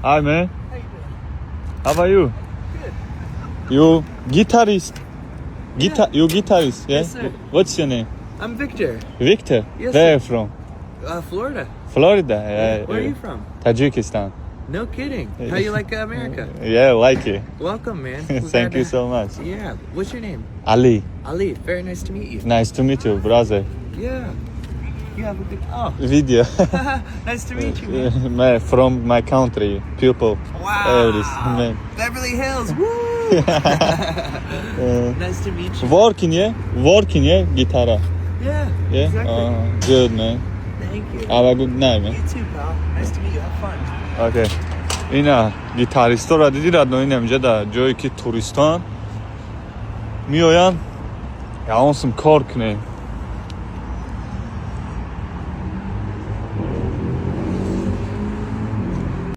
Hi man. How you doing? How are you? Good. You guitarist. You guitarist, yeah? Yes, sir. What's your name? I'm Victor. Victor. Yes, Where sir. from? Florida. Florida. Yeah. Where are you from? Tajikistan. No kidding. How you like America? Yeah, like it. Welcome, man. We're Thank glad you to- so much. Yeah. What's your name? Ali. Ali. Very nice to meet you. Nice to meet you, brother. Yeah. You have a good. Oh. Video. Nice to meet you, man. From my country, people. Wow. Man. Beverly Hills. Woo. Nice to meet you. Working, yeah, guitar. Yeah. Yeah. Exactly. Good man. Thank you. Have a good night, man. You too, pal. Nice to meet you. Have fun. Okay. اینا گیتاریستا را دیدی ردنایی نمیجه در جایی که توریستان میاین یا اونسم کار کنه